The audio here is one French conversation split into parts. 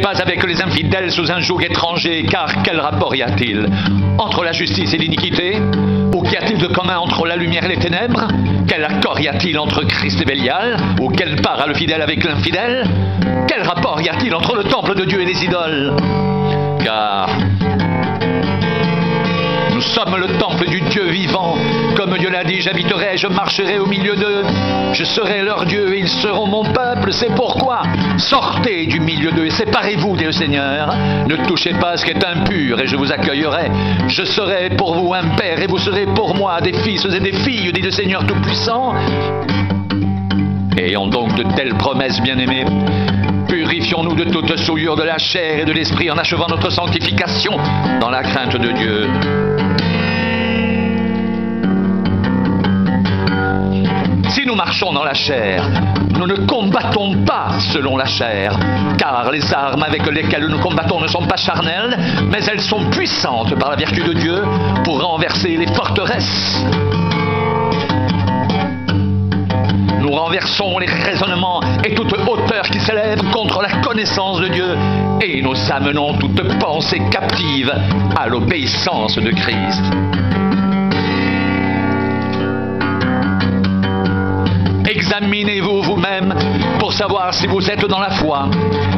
pas avec les infidèles sous un joug étranger, car quel rapport y a-t-il entre la justice et l'iniquité? Ou qu'y a-t-il de commun entre la lumière et les ténèbres? Quel accord y a-t-il entre Christ et Bélial? Ou quelle part a le fidèle avec l'infidèle? Quel rapport y a-t-il entre le temple de Dieu et les idoles? Car nous sommes le temple du Dieu vivant. Comme Dieu l'a dit, j'habiterai, je marcherai au milieu d'eux. Je serai leur Dieu et ils seront mon peuple. C'est pourquoi sortez du milieu d'eux et séparez-vous, dit le Seigneur. Ne touchez pas à ce qui est impur et je vous accueillerai. Je serai pour vous un père et vous serez pour moi des fils et des filles, dit le Seigneur Tout-Puissant. Ayons donc de telles promesses, bien-aimés. Purifions-nous de toute souillure de la chair et de l'esprit en achevant notre sanctification dans la crainte de Dieu. Si nous marchons dans la chair, nous ne combattons pas selon la chair, car les armes avec lesquelles nous combattons ne sont pas charnelles, mais elles sont puissantes par la vertu de Dieu pour renverser les forteresses. Nous renversons les raisonnements et toute hauteur qui s'élève contre la connaissance de Dieu et nous amenons toute pensée captive à l'obéissance de Christ. Examinez-vous vous-même pour savoir si vous êtes dans la foi.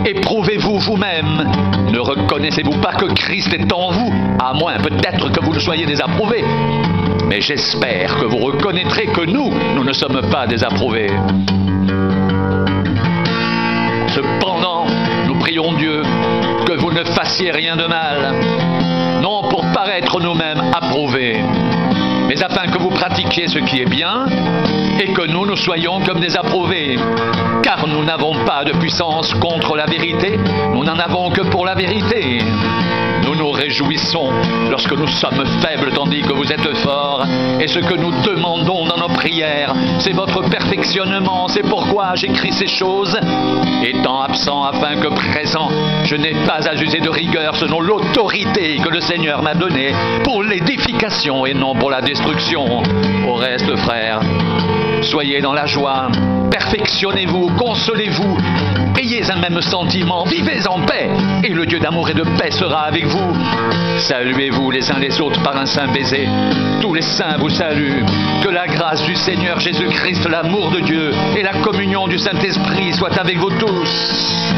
Éprouvez-vous vous-même. Ne reconnaissez-vous pas que Christ est en vous, à moins peut-être que vous ne soyez désapprouvé. Mais j'espère que vous reconnaîtrez que nous ne sommes pas désapprouvés. Cependant, nous prions Dieu que vous ne fassiez rien de mal, non pour paraître nous-mêmes approuvés, mais afin que vous pratiquiez ce qui est bien et que nous soyons comme des approuvés. Car nous n'avons pas de puissance contre la vérité, nous n'en avons que pour la vérité. Nous nous réjouissons lorsque nous sommes faibles tandis que vous êtes forts. Et ce que nous demandons dans nos prières, c'est votre perfectionnement. C'est pourquoi j'écris ces choses, étant absent afin que présent, je n'ai pas à user de rigueur selon l'autorité que le Seigneur m'a donnée pour l'édification et non pour la destruction. Au reste, frères, soyez dans la joie, perfectionnez-vous, consolez-vous, ayez un même sentiment, vivez en paix, et le Dieu d'amour et de paix sera avec vous. Saluez-vous les uns les autres par un saint baiser. Tous les saints vous saluent. Que la grâce du Seigneur Jésus-Christ, l'amour de Dieu et la communion du Saint-Esprit soient avec vous tous.